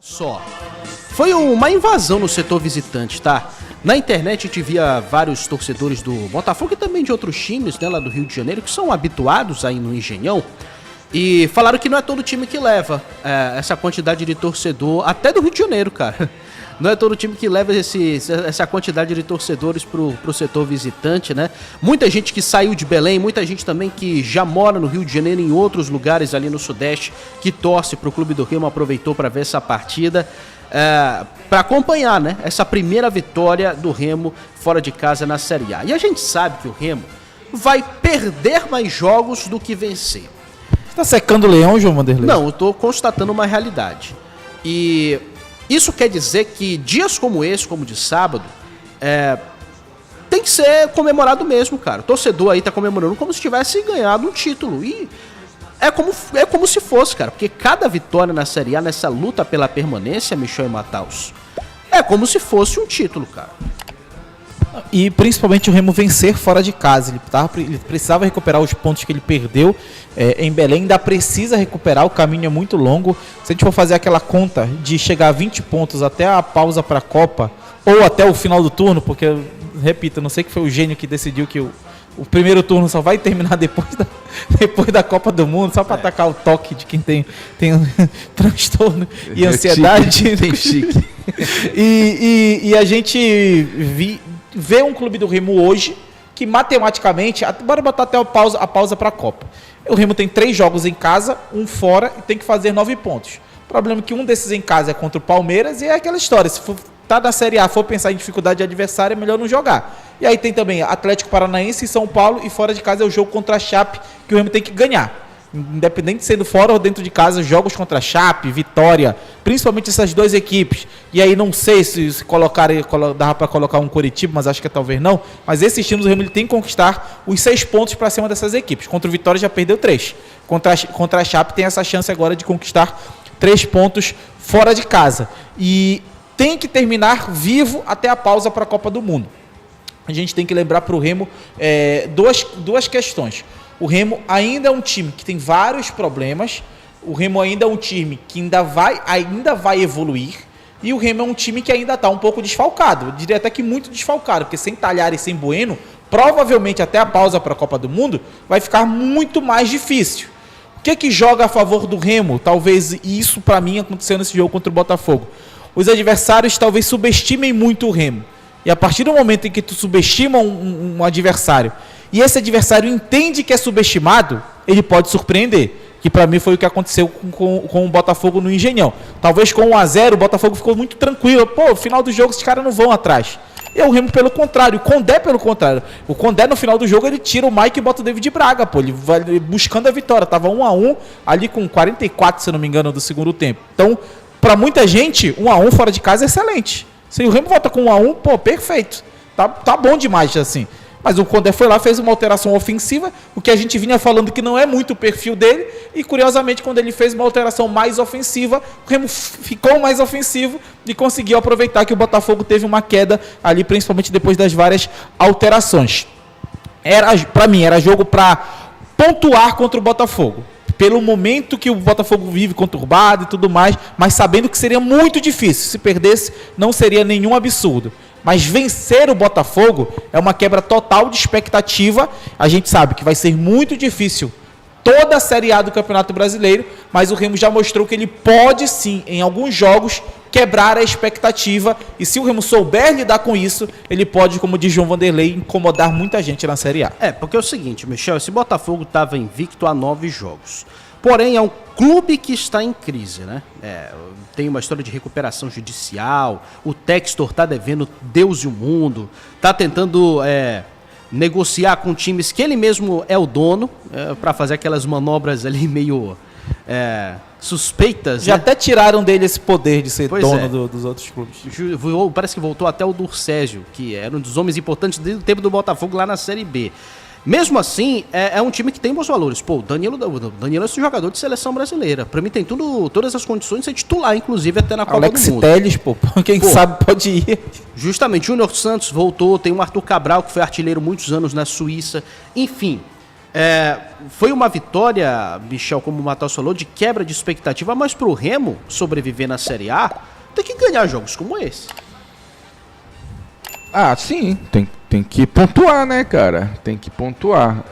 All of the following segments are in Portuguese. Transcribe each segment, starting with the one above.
Só. Foi uma invasão no setor visitante, tá? Na internet a gente via vários torcedores do Botafogo e também de outros times, né, lá do Rio de Janeiro, que são habituados aí no Engenhão, e falaram que não é todo time que leva essa quantidade de torcedor, até do Rio de Janeiro, cara. Não é todo time que leva essa quantidade de torcedores pro setor visitante, né? Muita gente que saiu de Belém, muita gente também que já mora no Rio de Janeiro, em outros lugares ali no Sudeste, que torce pro Clube do Remo, aproveitou para ver essa partida, para acompanhar, né, essa primeira vitória do Remo fora de casa na Série A. E a gente sabe que o Remo vai perder mais jogos do que vencer. Você tá secando o leão, João Vanderlei? Não, eu tô constatando uma realidade. E isso quer dizer que dias como esse, como de sábado, tem que ser comemorado mesmo, cara. O torcedor aí tá comemorando como se tivesse ganhado um título. E é como se fosse, cara. Porque cada vitória na Série A, nessa luta pela permanência, Michel e Mataus, é como se fosse um título, cara. E principalmente o Remo vencer fora de casa. Ele precisava recuperar os pontos que ele perdeu em Belém. Ainda precisa recuperar, o caminho é muito longo. Se a gente for fazer aquela conta de chegar a 20 pontos até a pausa para a Copa, ou até o final do turno, porque, repito, não sei que foi o gênio que decidiu que o primeiro turno só vai terminar depois da Copa do Mundo, só para atacar o toque de quem tem transtorno e ansiedade. Tem chique. E a gente vê um Clube do Remo hoje que matematicamente, bora botar até a pausa para a Copa. O Remo tem 3 jogos em casa, um fora e tem que fazer 9 pontos. O problema é que um desses em casa é contra o Palmeiras e é aquela história, se for tá na Série A, for pensar em dificuldade de adversário, é melhor não jogar. E aí tem também Atlético Paranaense e São Paulo, e fora de casa é o jogo contra a Chape, que o Remo tem que ganhar. Independente de sendo fora ou dentro de casa, jogos contra a Chape, Vitória, principalmente essas 2 equipes. E aí não sei se dava para colocar um Coritiba, mas acho que talvez não. Mas esses times, o Remo ele tem que conquistar os 6 pontos para cima dessas equipes. Contra o Vitória já perdeu 3. Contra a Chape tem essa chance agora de conquistar 3 pontos fora de casa. E tem que terminar vivo até a pausa para a Copa do Mundo. A gente tem que lembrar para o Remo duas questões. O Remo ainda é um time que tem vários problemas. O Remo ainda é um time que ainda vai evoluir. E o Remo é um time que ainda está um pouco desfalcado. Eu diria até que muito desfalcado, porque sem Talhar e sem Bueno, provavelmente até a pausa para a Copa do Mundo vai ficar muito mais difícil. O que joga a favor do Remo? Talvez isso para mim aconteceu nesse jogo contra o Botafogo. Os adversários talvez subestimem muito o Remo. E a partir do momento em que tu subestima um adversário e esse adversário entende que é subestimado, ele pode surpreender. Que para mim foi o que aconteceu com o Botafogo no Engenhão. Talvez com 1-0 o Botafogo ficou muito tranquilo. Pô, no final do jogo esses caras não vão atrás. E o Remo pelo contrário, o Condé pelo contrário. O Condé no final do jogo ele tira o Mike e bota o David Braga, pô. Ele vai buscando a vitória. Tava 1-1 ali com 44, se não me engano, do segundo tempo. Então, para muita gente, 1-1 fora de casa é excelente. Se o Remo volta com 1-1, pô, perfeito. Tá bom demais, assim. Mas o Condé foi lá, fez uma alteração ofensiva, o que a gente vinha falando que não é muito o perfil dele, e curiosamente, quando ele fez uma alteração mais ofensiva, o Remo ficou mais ofensivo e conseguiu aproveitar que o Botafogo teve uma queda ali, principalmente depois das várias alterações. Para mim, era jogo para pontuar contra o Botafogo. Pelo momento que o Botafogo vive conturbado e tudo mais, mas sabendo que seria muito difícil. Se perdesse, não seria nenhum absurdo. Mas vencer o Botafogo é uma quebra total de expectativa. A gente sabe que vai ser muito difícil toda a Série A do Campeonato Brasileiro, mas o Remo já mostrou que ele pode sim, em alguns jogos, quebrar a expectativa. E se o Remo souber lidar com isso, ele pode, como diz João Vanderlei, incomodar muita gente na Série A. Porque é o seguinte, Michel, esse Botafogo estava invicto há 9 jogos. Porém, é um clube que está em crise, né? Tem uma história de recuperação judicial, o Textor está devendo Deus e o mundo, está tentando negociar com times que ele mesmo é o dono, para fazer aquelas manobras ali meio suspeitas. Já, né? Até tiraram dele esse poder de ser dono dos outros clubes. Parece que voltou até o Durcésio, que era um dos homens importantes desde o tempo do Botafogo lá na Série B. Mesmo assim, é um time que tem bons valores. Pô, o Danilo é esse jogador de seleção brasileira. Pra mim tem todas as condições de ser titular, inclusive até na Copa do Mundo. Alex Telles, quem sabe pode ir. Justamente, Júnior Santos voltou, tem o Arthur Cabral, que foi artilheiro muitos anos na Suíça. Enfim, Foi uma vitória, Michel, como o Matheus falou, de quebra de expectativa, mas pro Remo sobreviver na Série A, tem que ganhar jogos como esse. Ah, sim, tem que pontuar, né, cara? Tem que pontuar.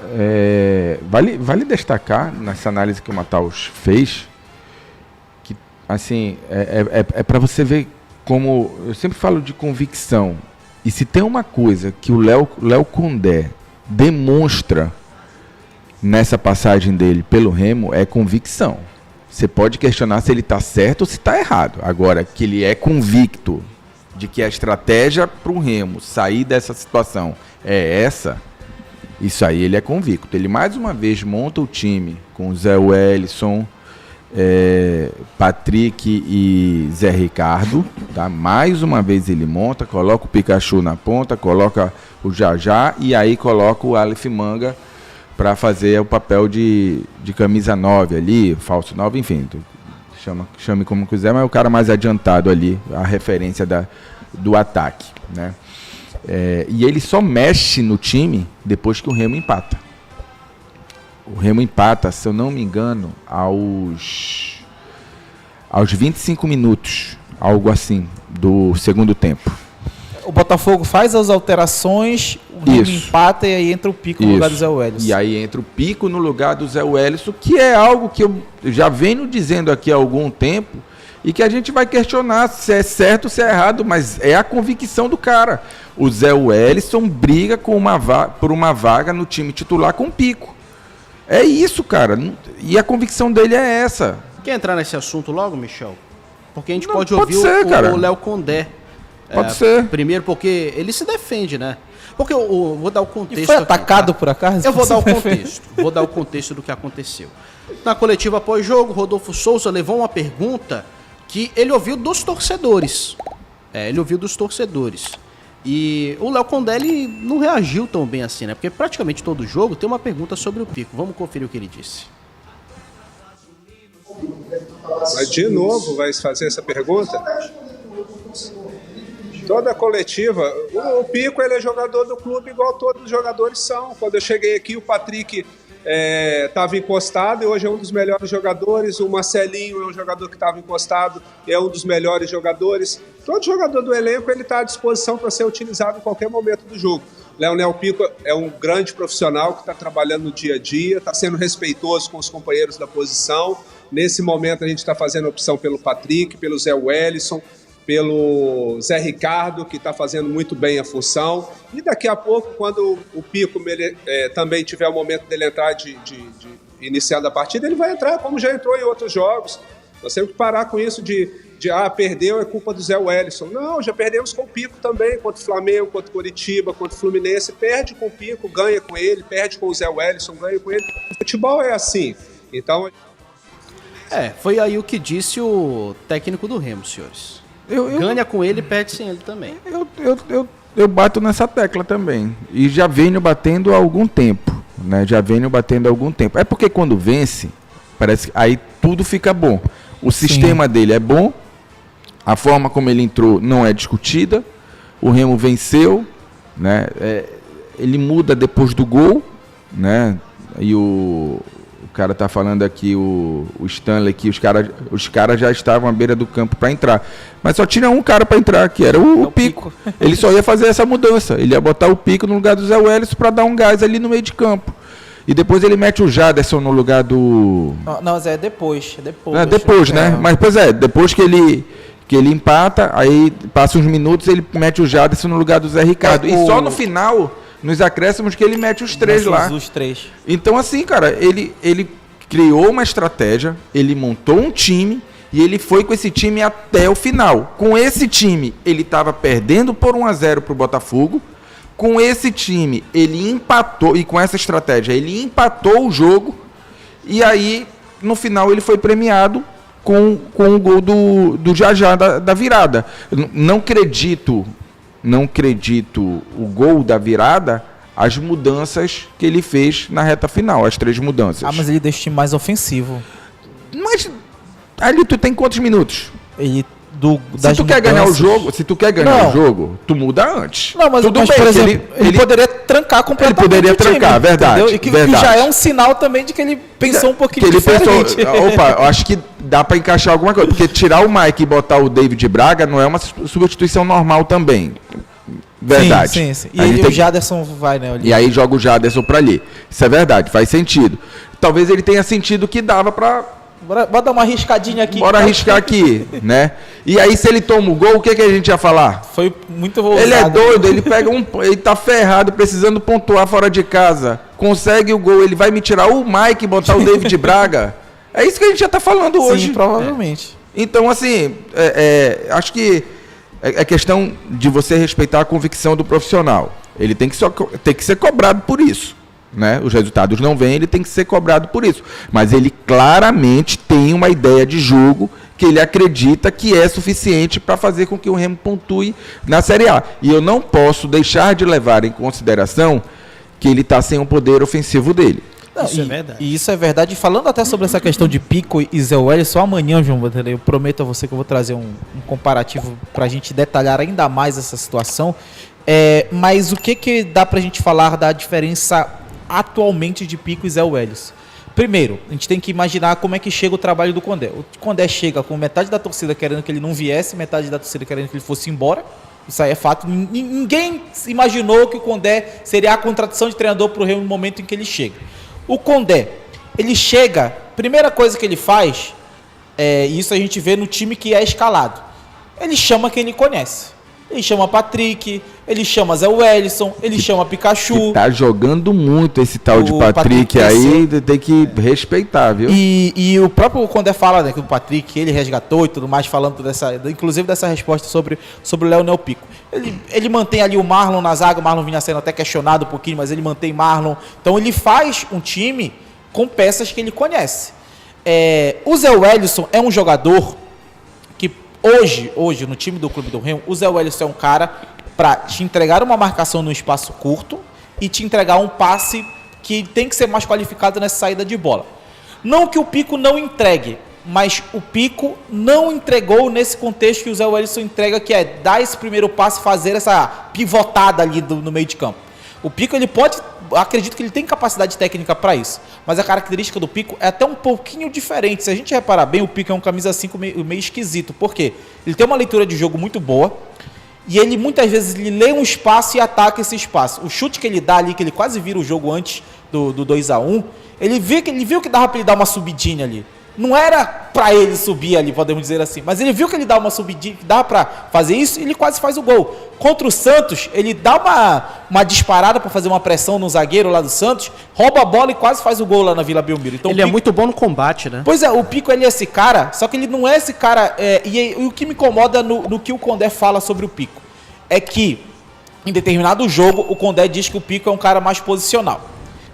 Vale destacar, nessa análise que o Matheus fez, que, assim, é para você ver como... Eu sempre falo de convicção. E se tem uma coisa que o Léo Condé demonstra nessa passagem dele pelo Remo, é convicção. Você pode questionar se ele está certo ou se está errado. Agora, que ele é convicto de que a estratégia para o Remo sair dessa situação é essa, isso aí ele é convicto. Ele mais uma vez monta o time com Zé Wellison, Patrick e Zé Ricardo, tá? Mais uma vez ele monta, coloca o Pikachu na ponta, coloca o Jajá e aí coloca o Aleph Manga para fazer o papel de camisa 9 ali, falso 9, enfim, chame como quiser, mas é o cara mais adiantado ali, a referência do ataque, né? E ele só mexe no time depois que o Remo empata. O Remo empata, se eu não me engano, aos 25 minutos, algo assim, do segundo tempo. O Botafogo faz as alterações, o Remo empata e aí entra o Pico no lugar do Zé Wellison. E aí entra o Pico no lugar do Zé Wellison, que é algo que eu já venho dizendo aqui há algum tempo e que a gente vai questionar se é certo ou se é errado, mas é a convicção do cara. O Zé Wellison briga por uma vaga no time titular com o Pico. É isso, cara. E a convicção dele é essa. Quer entrar nesse assunto logo, Michel? Porque a gente pode ouvir o Léo Condé. Pode ser. Primeiro porque ele se defende, né? Porque eu vou dar o contexto. E foi atacado por acaso? Eu vou dar o contexto. Vou dar o contexto do que aconteceu. Na coletiva pós-jogo, Rodolfo Souza levou uma pergunta que ele ouviu dos torcedores. Ele ouviu dos torcedores. E o Léo Condé, ele não reagiu tão bem assim, né? Porque praticamente todo jogo tem uma pergunta sobre o Pico. Vamos conferir o que ele disse. Mas de novo vai fazer essa pergunta? Toda coletiva, o Pico ele é jogador do clube igual todos os jogadores são. Quando eu cheguei aqui, o Patrick estava encostado e hoje é um dos melhores jogadores. O Marcelinho é um jogador que estava encostado, é um dos melhores jogadores. Todo jogador do elenco ele está à disposição para ser utilizado em qualquer momento do jogo. Leonel Pico é um grande profissional que está trabalhando no dia a dia, está sendo respeitoso com os companheiros da posição. Nesse momento a gente está fazendo opção pelo Patrick, pelo Zé Wellison, pelo Zé Ricardo, que está fazendo muito bem a função. E daqui a pouco, quando o Pico também tiver o momento dele entrar de iniciar da partida, ele vai entrar, como já entrou em outros jogos. Nós temos que parar com isso de perdeu, é culpa do Zé Wellison. Não, já perdemos com o Pico também, contra o Flamengo, contra o Coritiba, contra o Fluminense. Perde com o Pico, ganha com ele, perde com o Zé Wellison, ganha com ele. O futebol é assim. Então... foi aí o que disse o técnico do Remo, senhores. Ganha com ele e perde sem ele também. Eu bato nessa tecla também. E já venho batendo há algum tempo. Né? É porque quando vence, parece que aí tudo fica bom. O sistema dele é bom, a forma como ele entrou não é discutida, o Remo venceu, né? Ele muda depois do gol, né? E o cara tá falando aqui, o Stanley, que os caras já estavam à beira do campo para entrar. Mas só tinha um cara para entrar, que era o Pico. Ele só ia fazer essa mudança. Ele ia botar o Pico no lugar do Zé Wellison para dar um gás ali no meio de campo. E depois ele mete o Jaderson no lugar do... Não, Zé, depois. Depois, né? Mas, pois depois que ele empata, aí passa uns minutos, ele mete o Jaderson no lugar do Zé Ricardo. E só no final... Nos acréscimos que ele mete os três lá. Os três. Então, assim, cara, ele criou uma estratégia, ele montou um time e ele foi com esse time até o final. Com esse time, ele estava perdendo por 1-0 para o Botafogo. Com esse time, ele empatou, e com essa estratégia, ele empatou o jogo. E aí, no final, ele foi premiado com o gol do Jajá da virada. Não acredito o gol da virada, as mudanças que ele fez na reta final, as 3 mudanças. Mas ele deixa o time mais ofensivo. Mas ali tu tem quantos minutos? Ele das se tu quer ganhar o jogo, tu muda antes. Não, mas, tudo bem, por exemplo, ele poderia trancar completamente. Ele poderia trancar, verdade. E que já é um sinal também de que ele pensou um pouquinho que ele diferente. Opa, eu acho que dá pra encaixar alguma coisa. Porque tirar o Mike e botar o David Braga não é uma substituição normal também. Verdade. Sim. E aí o Jaderson vai, né? E aí joga o Jaderson pra ali. Isso é verdade, faz sentido. Talvez ele tenha sentido que dava pra... Bora dar uma arriscadinha aqui. Bora arriscar aqui, né? E aí se ele toma o gol, o que a gente ia falar? Foi muito ousado. Ele é doido, ele pega ele tá ferrado, precisando pontuar fora de casa. Consegue o gol, ele vai me tirar o Mike e botar o David Braga. É isso que a gente já tá falando hoje. Sim, provavelmente. Então, assim, acho que é questão de você respeitar a convicção do profissional. Ele tem que ser cobrado por isso. Né? Os resultados não vêm, ele tem que ser cobrado por isso. Mas ele claramente tem uma ideia de jogo que ele acredita que é suficiente para fazer com que o Remo pontue na Série A. E eu não posso deixar de levar em consideração que ele está sem o poder ofensivo dele. Não, isso é verdade. E isso é verdade. Falando até sobre essa questão de Pico e Zé Welles, só amanhã, João Vanderlei, eu prometo a você que eu vou trazer um comparativo para a gente detalhar ainda mais essa situação. Mas o que dá para a gente falar da diferença atualmente de Pico e Zé Welles? Primeiro, a gente tem que imaginar como é que chega o trabalho do Condé. O Condé chega com metade da torcida querendo que ele não viesse, metade da torcida querendo que ele fosse embora. Isso aí é fato. Ninguém imaginou que o Condé seria a contratação de treinador para o Remo no momento em que ele chega. O Condé, ele chega, primeira coisa que ele faz, isso a gente vê no time que é escalado. Ele chama quem ele conhece. Ele chama Patrick, ele chama Zé Wellison, ele chama Pikachu. Que tá jogando muito esse tal de Patrick aí, tem que respeitar, viu? E o próprio Condé fala, né, que o Patrick, ele resgatou e tudo mais, falando inclusive dessa resposta sobre o Leonel Pico. Ele mantém ali o Marlon na zaga, o Marlon vinha sendo até questionado um pouquinho, mas ele mantém Marlon. Então ele faz um time com peças que ele conhece. O Zé Wellison é um jogador que hoje no time do Clube do Remo, o Zé Wellison é um cara para te entregar uma marcação no espaço curto e te entregar um passe que tem que ser mais qualificado nessa saída de bola. Não que o Pico não entregue, mas o Pico não entregou nesse contexto que o Zé Wellison entrega, que é dar esse primeiro passe, fazer essa pivotada ali no meio de campo. O Pico, ele pode, acredito que ele tem capacidade técnica para isso, mas a característica do Pico é até um pouquinho diferente. Se a gente reparar bem, o Pico é um camisa 5 meio esquisito. Por quê? Ele tem uma leitura de jogo muito boa e ele muitas vezes ele lê um espaço e ataca esse espaço. O chute que ele dá ali, que ele quase vira o jogo antes do 2-1, ele viu que dava para ele dar uma subidinha ali. Não era para ele subir ali, podemos dizer assim, mas ele viu que ele dá uma subidinha, que dá para fazer isso, e ele quase faz o gol. Contra o Santos, ele dá uma disparada para fazer uma pressão no zagueiro lá do Santos, rouba a bola e quase faz o gol lá na Vila Belmiro. Então, ele é muito bom no combate, né? Pois é, o Pico, ele é esse cara, só que ele não é esse cara, e o que me incomoda no que o Condé fala sobre o Pico, é que em determinado jogo, o Condé diz que o Pico é um cara mais posicional.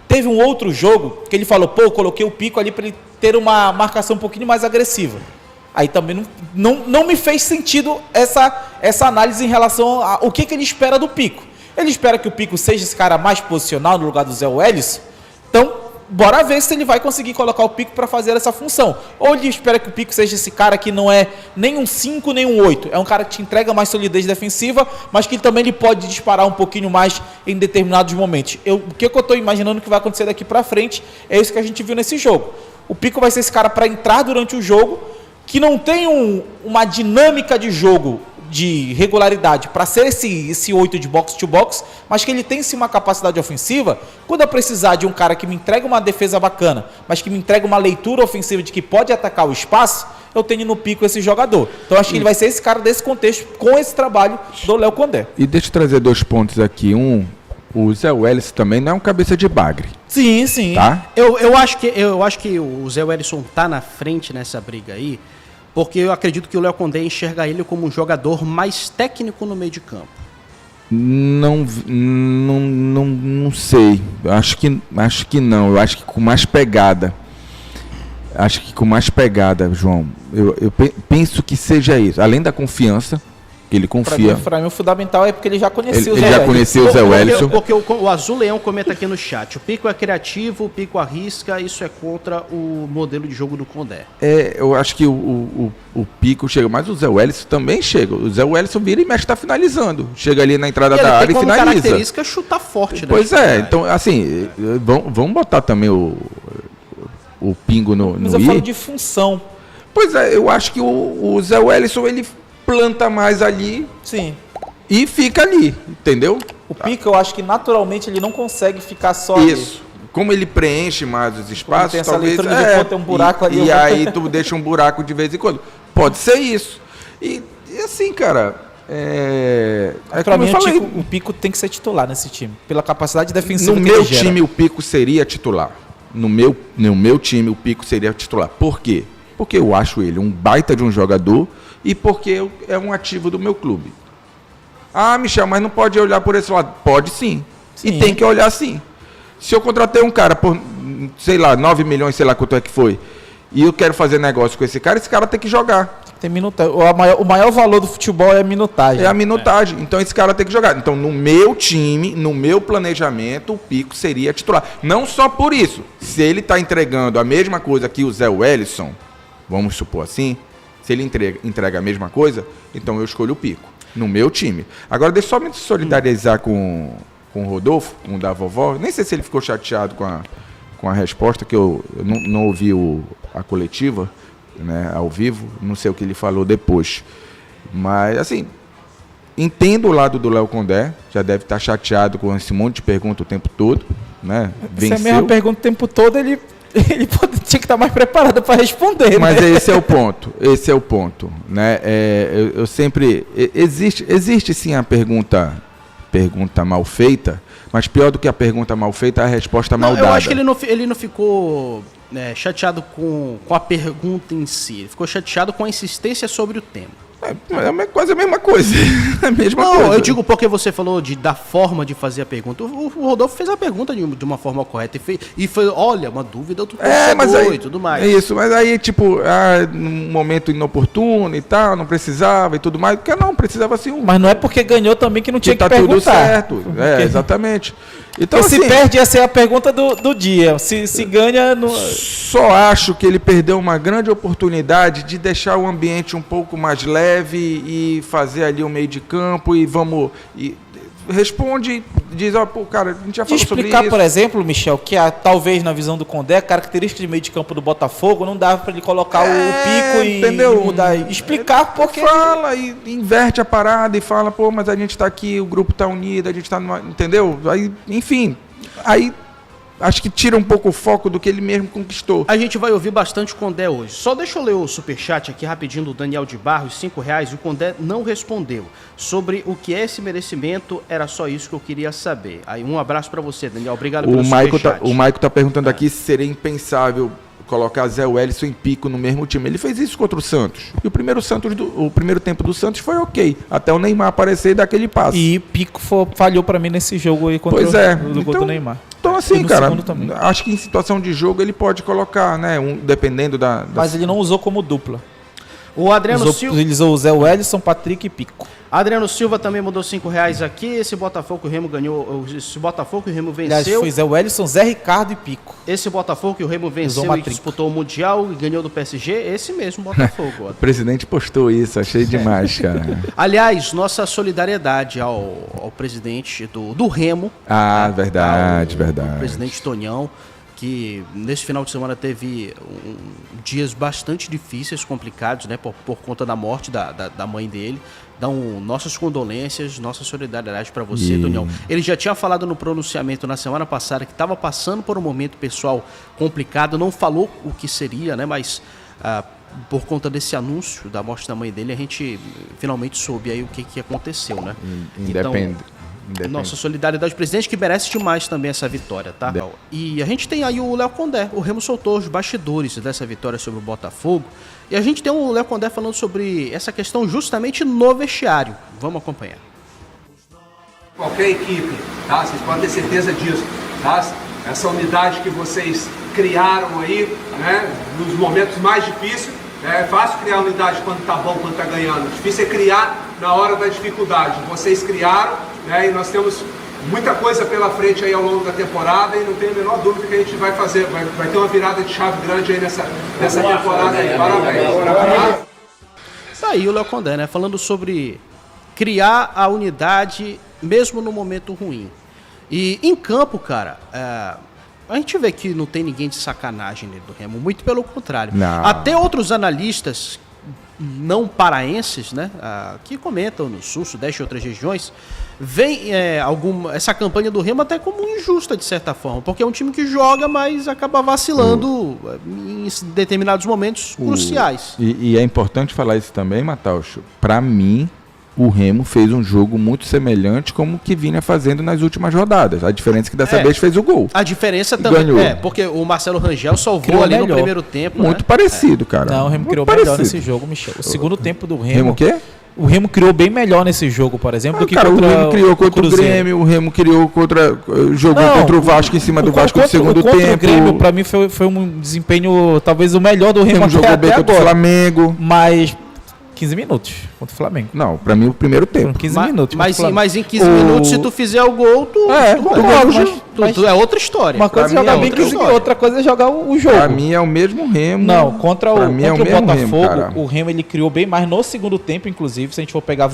Teve um outro jogo que ele falou, eu coloquei o Pico ali para ele ter uma marcação um pouquinho mais agressiva. Aí também não me fez sentido essa análise em relação ao que ele espera do Pico. Ele espera que o Pico seja esse cara mais posicional no lugar do Zé Wellison. Então, bora ver se ele vai conseguir colocar o Pico para fazer essa função. Ou ele espera que o Pico seja esse cara que não é nem um 5, nem um 8. É um cara que te entrega mais solidez defensiva, mas que também ele pode disparar um pouquinho mais em determinados momentos. O que eu estou imaginando que vai acontecer daqui para frente é isso que a gente viu nesse jogo. O Pico vai ser esse cara para entrar durante o jogo, que não tem uma dinâmica de jogo de regularidade para ser esse 8 de box to box, mas que ele tem sim uma capacidade ofensiva. Quando eu precisar de um cara que me entrega uma defesa bacana, mas que me entrega uma leitura ofensiva de que pode atacar o espaço, eu tenho no Pico esse jogador. Então acho que ele vai ser esse cara desse contexto, com esse trabalho do Léo Condé. E deixa eu trazer 2 pontos aqui. O Zé Wellison também não é um cabeça de bagre. Sim, sim. Tá? Eu acho que o Zé Wellison tá na frente nessa briga aí, porque eu acredito que o Léo Condé enxerga ele como um jogador mais técnico no meio de campo. Não sei. Acho que não. Eu acho que com mais pegada. João. Eu penso que seja isso. Além da confiança que ele confia. Para mim o fundamental é porque ele já conhecia o Ele Zé já Wellison. conhecia o Zé Wellison. Porque o Azul Leão comenta aqui no chat, o Pico é criativo, o Pico arrisca, isso é contra o modelo de jogo do Condé. Eu acho que o Pico chega, mas o Zé Wellison também chega. O Zé Wellison vira e mexe, tá finalizando. Chega ali na entrada da área e finaliza. Ele tem como característica chutar forte, né? Pois é, então assim, vamos botar também o Pingo no Mas eu I. falo de função. Pois é, eu acho que o Zé Wellison, ele planta mais ali Sim. e fica ali, entendeu? O Pico, eu acho que naturalmente ele não consegue ficar só Isso. Como ele preenche mais os espaços, tem essa talvez leitura de pô, tem um buraco ali, E eu vou- aí tu deixa um buraco de vez em quando. Pode ser isso. E assim, cara, Pra como mim, eu falei, o Pico tem que ser titular nesse time. Pela capacidade defensiva no que meu ele gera. time o Pico seria titular. No meu time o Pico seria titular. Por quê? Porque eu acho ele um baita de um jogador e porque é um ativo do meu clube. Ah, Michel, mas não pode olhar por esse lado. Pode sim. Sim. E tem que olhar sim. Se eu contratei um cara por, sei lá, 9 milhões, sei lá quanto é que foi, e eu quero fazer negócio com esse cara tem que jogar. Tem minutagem. O maior valor do futebol é a minutagem. É a minutagem. Então esse cara tem que jogar. Então no meu time, no meu planejamento, o Pico seria titular. Não só por isso. Se ele está entregando a mesma coisa que o Zé Wellison, vamos supor assim, se ele entrega a mesma coisa, então eu escolho o Pico. No meu time. Agora deixa eu só me solidarizar com o Rodolfo, com o da vovó. Nem sei se ele ficou chateado com a resposta, que eu não ouvi a coletiva, né, ao vivo, não sei o que ele falou depois, mas assim, entendo o lado do Léo Condé, já deve estar chateado com esse monte de pergunta o tempo todo, né, Se é a mesma pergunta o tempo todo, ele tinha que estar mais preparado para responder, mas né? esse é o ponto, né, eu sempre, existe sim a pergunta mal feita, mas pior do que a pergunta mal feita é a resposta mal dada. Eu acho que ele não ficou chateado com a pergunta em si. Ele ficou chateado com a insistência sobre o tema. É quase a mesma coisa. A mesma Não, coisa. eu digo porque você falou da forma de fazer a pergunta. O Rodolfo fez a pergunta de uma forma correta e foi, olha, uma dúvida do torcedor e tudo mais. É isso, mas aí, tipo, num momento inoportuno e tal, não precisava e tudo mais, porque não, precisava sim. Mas não é porque ganhou também que não tinha que tá perguntar. tudo certo. Exatamente. Então, Porque assim, se perde, essa é a pergunta do dia. Se ganha... só acho que ele perdeu uma grande oportunidade de deixar o ambiente um pouco mais leve e fazer ali o meio de campo e vamos... responde, diz, pô, cara, a gente já falou sobre explicar, isso. por exemplo, Michel, que talvez na visão do Condé, a característica de meio de campo do Botafogo não dava para ele colocar o Pico e mudar. Explicar porque... Fala e inverte a parada e fala, pô, mas a gente tá aqui, o grupo tá unido, a gente tá numa... Entendeu? Aí, enfim, acho que tira um pouco o foco do que ele mesmo conquistou. A gente vai ouvir bastante o Condé hoje. Só deixa eu ler o superchat aqui rapidinho do Daniel de Barros, R$5, e o Condé não respondeu. Sobre o que é esse merecimento, era só isso que eu queria saber. Aí um abraço pra você, Daniel. Obrigado pelo superchat. O Maico tá perguntando aqui se seria impensável colocar Zé Wellison e Pico no mesmo time. Ele fez isso contra o Santos. E o primeiro tempo do Santos foi ok. Até o Neymar aparecer e dar aquele passe. E Pico falhou para mim nesse jogo aí contra o gol do Neymar. Então assim, cara, também. acho que em situação de jogo ele pode colocar, né, dependendo da... Mas ele não usou como dupla. O Adriano Silva... Ele usou o Zé Wellison, Patrick e Pico. Adriano Silva também mandou R$5 aqui. Esse Botafogo que o Remo ganhou. Esse Botafogo que o Remo venceu. Aliás, foi Zé Wellison, Zé Ricardo e Pico. Esse Botafogo que o Remo venceu e disputou o Mundial e ganhou do PSG. Esse mesmo Botafogo. O presidente postou isso, achei demais, cara. Aliás, nossa solidariedade ao presidente do Remo. Ah, verdade. O presidente Tonhão, que nesse final de semana teve dias bastante difíceis, complicados, né, por conta da morte da mãe dele. Dão nossas condolências, nossa solidariedade para você, Tonhão. Ele já tinha falado no pronunciamento na semana passada que estava passando por um momento pessoal complicado, não falou o que seria, né, mas por conta desse anúncio da morte da mãe dele, a gente finalmente soube aí o que aconteceu, né? Independente. Nossa solidariedade ao presidente, que merece demais também essa vitória, tá? E a gente tem aí o Léo Condé. O Remo soltou os bastidores dessa vitória sobre o Botafogo. E a gente tem o Léo Condé falando sobre essa questão justamente no vestiário. Vamos acompanhar. Qualquer equipe, tá? Vocês podem ter certeza disso, tá? Essa unidade que vocês criaram aí, né? Nos momentos mais difíceis, É fácil criar unidade quando está bom, quando está ganhando. Difícil é criar na hora da dificuldade. Vocês criaram, né, e nós temos muita coisa pela frente aí ao longo da temporada e não tenho a menor dúvida que a gente vai fazer, vai ter uma virada de chave grande aí nessa temporada aí. Parabéns. Tá aí o Léo Condé, né? Falando sobre criar a unidade mesmo no momento ruim. E em campo, cara, a gente vê que não tem ninguém de sacanagem nele do Remo, muito pelo contrário. Não. Até outros analistas não paraenses, né, que comentam no Sul, Sudeste e outras regiões, veem essa campanha do Remo até como injusta, de certa forma, porque é um time que joga, mas acaba vacilando em determinados momentos cruciais. E é importante falar isso também, Matauscho. Para mim, o Remo fez um jogo muito semelhante como o que vinha fazendo nas últimas rodadas. A diferença é que dessa vez fez o gol. A diferença também ganhou. Porque o Marcelo Rangel salvou Criou ali melhor. no primeiro tempo. Muito né? parecido, cara. Não, o Remo Muito criou parecido. melhor nesse jogo, Michel. O segundo tempo do Remo... Remo o quê? O Remo criou bem melhor nesse jogo, por exemplo, do que Cara, contra o Remo criou contra o Cruzeiro. Grêmio, o Remo criou jogou Não, contra o Vasco em cima do Vasco no segundo contra tempo. o Grêmio, pra mim, foi um desempenho talvez o melhor do O Remo Remo jogou até bem contra o agora. Flamengo. Mas 15 minutos contra o Flamengo. Não, pra mim o primeiro tempo. Foram 15 minutos. Mas, contra o Flamengo. mas em 15 minutos, se tu fizer o gol, tu concordo, mas é outra história. Uma coisa é Pra mim jogar é bem outra 15 história. outra coisa é jogar o jogo. Pra mim é o mesmo Remo. Não, contra o mesmo Botafogo, Remo, cara. o Remo ele criou bem mais no segundo tempo, inclusive, se a gente for pegar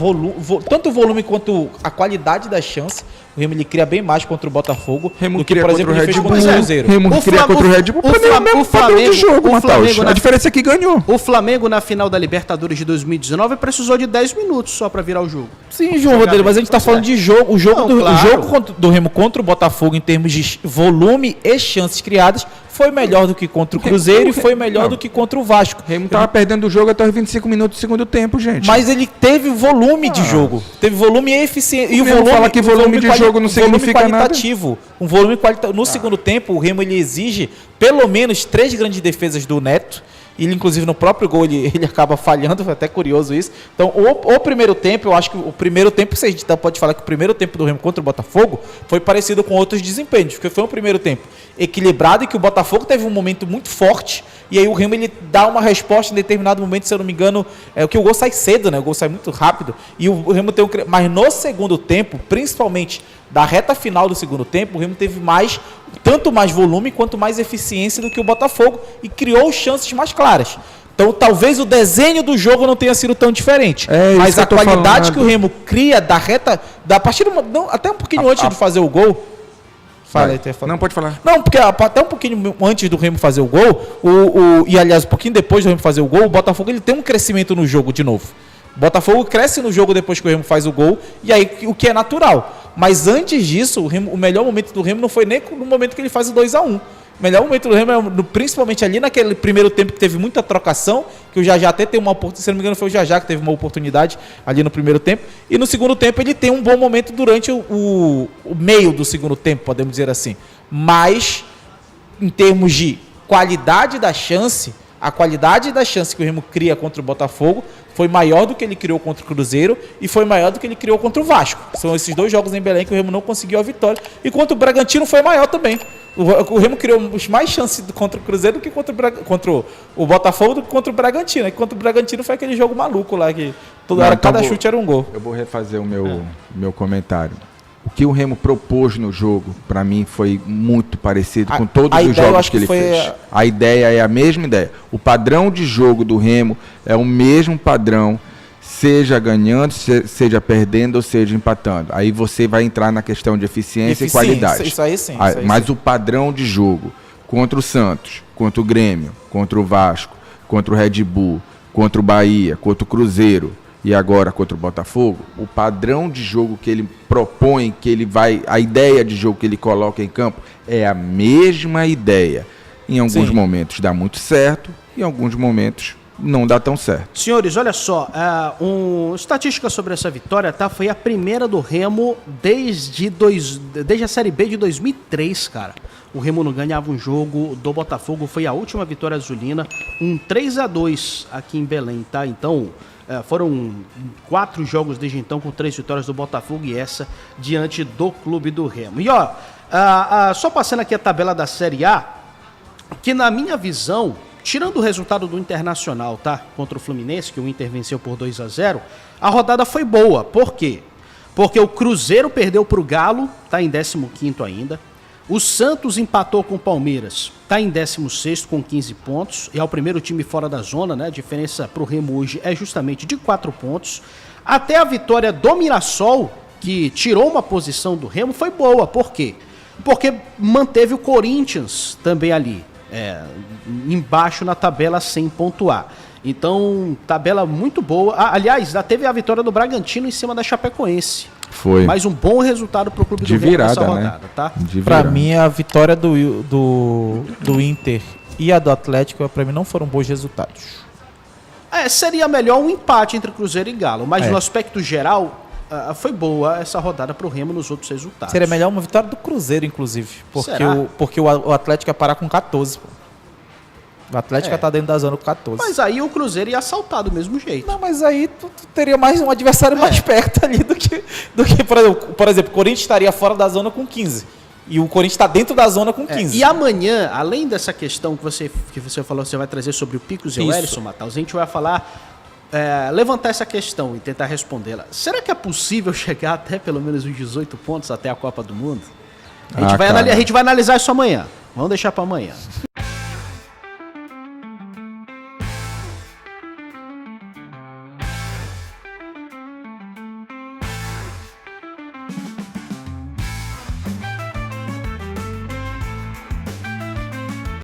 tanto o volume quanto a qualidade das chances, o Remo ele cria bem mais contra o Botafogo Remo do que, cria por contra exemplo, o ele Red fez Bull. contra o Cruzeiro. Remo cria contra o Red Bull. Pra mim é o mesmo padrão de jogo, Mataus. A diferença é que ganhou. O Flamengo na final da Libertadores de 2019 precisou de 10 minutos só pra virar o jogo. Sim, João Rodrigo, mas a gente tá falando de jogo. O jogo, Não, claro. o jogo do Remo contra o Botafogo, em termos de volume e chances criadas, foi melhor do que contra o Cruzeiro e foi melhor do que contra o Vasco. O Remo tava perdendo o jogo até os 25 minutos do segundo tempo, gente. Mas ele teve volume de jogo. Teve volume e eficiência. E o Remo volume, fala que volume de jogo não significa nada. qualitativo. Um volume qualitativo. No segundo tempo, o Remo ele exige pelo menos 3 grandes defesas do Neto. Ele, inclusive, no próprio gol, ele acaba falhando, foi até curioso isso. Então, o primeiro tempo, eu acho que o primeiro tempo, você pode falar que o primeiro tempo do Remo contra o Botafogo foi parecido com outros desempenhos, porque foi um primeiro tempo equilibrado e que o Botafogo teve um momento muito forte, e aí o Remo ele dá uma resposta em determinado momento, se eu não me engano, que o gol sai cedo, né? O gol sai muito rápido, e o Remo tem mas no segundo tempo, principalmente da reta final do segundo tempo, o Remo teve tanto mais volume quanto mais eficiência do que o Botafogo e criou chances mais claras. Então, talvez o desenho do jogo não tenha sido tão diferente. Mas a qualidade que o Remo cria da reta, até um pouquinho antes de fazer o gol. Fala aí, Não, pode falar. Não, porque até um pouquinho antes do Remo fazer o gol, e aliás, um pouquinho depois do Remo fazer o gol, o Botafogo ele tem um crescimento no jogo de novo. O Botafogo cresce no jogo depois que o Remo faz o gol, e aí o que é natural. Mas antes disso, o melhor momento do Remo não foi nem no momento que ele faz o 2-1. O melhor momento do Remo é principalmente ali naquele primeiro tempo que teve muita trocação, que o Jajá até tem uma oportunidade, se não me engano foi o Jajá que teve uma oportunidade ali no primeiro tempo, e no segundo tempo ele tem um bom momento durante o meio do segundo tempo, podemos dizer assim. Mas, em termos de qualidade da chance, a qualidade da chance que o Remo cria contra o Botafogo foi maior do que ele criou contra o Cruzeiro e foi maior do que ele criou contra o Vasco. São esses 2 jogos em Belém que o Remo não conseguiu a vitória. E contra o Bragantino foi maior também. O Remo criou mais chances contra o Cruzeiro do que contra o Botafogo do que contra o Bragantino. E contra o Bragantino foi aquele jogo maluco lá que cada chute era um gol. Eu vou refazer o meu comentário. O que o Remo propôs no jogo, para mim, foi muito parecido com todos os jogos que ele fez. A ideia é a mesma ideia. O padrão de jogo do Remo é o mesmo padrão, seja ganhando, seja perdendo ou seja empatando. Aí você vai entrar na questão de eficiência e qualidade. Isso aí sim. Mas o padrão de jogo contra o Santos, contra o Grêmio, contra o Vasco, contra o Red Bull, contra o Bahia, contra o Cruzeiro, e agora contra o Botafogo, o padrão de jogo que ele propõe, a ideia de jogo que ele coloca em campo é a mesma ideia. Em alguns momentos dá muito certo, em alguns momentos não dá tão certo. Senhores, olha só, estatística sobre essa vitória, tá? Foi a primeira do Remo desde a Série B de 2003, cara. O Remo não ganhava um jogo do Botafogo, foi a última vitória azulina, um 3-2 aqui em Belém, tá? Então, foram 4 jogos desde então com 3 vitórias do Botafogo e essa diante do clube do Remo. E ó, só passando aqui a tabela da Série A, que na minha visão, tirando o resultado do Internacional, tá? Contra o Fluminense, que o Inter venceu por 2-0, a rodada foi boa. Por quê? Porque o Cruzeiro perdeu para o Galo, tá em 15º ainda. O Santos empatou com o Palmeiras, tá em 16º com 15 pontos. E é o primeiro time fora da zona, né? A diferença para o Remo hoje é justamente de 4 pontos. Até a vitória do Mirassol, que tirou uma posição do Remo, foi boa. Por quê? Porque manteve o Corinthians também ali, embaixo na tabela sem pontuar. Então, tabela muito boa. Aliás, já teve a vitória do Bragantino em cima da Chapecoense. Foi. Mais um bom resultado para o clube de do Remo virada, nessa rodada, né? tá? Pra mim, a vitória do Inter e a do Atlético, pra mim, não foram bons resultados. Seria melhor um empate entre Cruzeiro e Galo, mas no aspecto geral, foi boa essa rodada para o Remo nos outros resultados. Seria melhor uma vitória do Cruzeiro, inclusive. Porque o Atlético ia parar com 14, pô. O Atlético tá dentro da zona com 14. Mas aí o Cruzeiro ia assaltar do mesmo jeito. Não, mas aí tu teria mais um adversário mais perto ali do que por exemplo, o Corinthians estaria fora da zona com 15. E o Corinthians está dentro da zona com 15. E amanhã, além dessa questão que você falou, você vai trazer sobre o Picos e o Erisson, Matheus, a gente vai falar, levantar essa questão e tentar respondê-la. Será que é possível chegar até pelo menos os 18 pontos até a Copa do Mundo? A gente vai analisar isso amanhã. Vamos deixar para amanhã.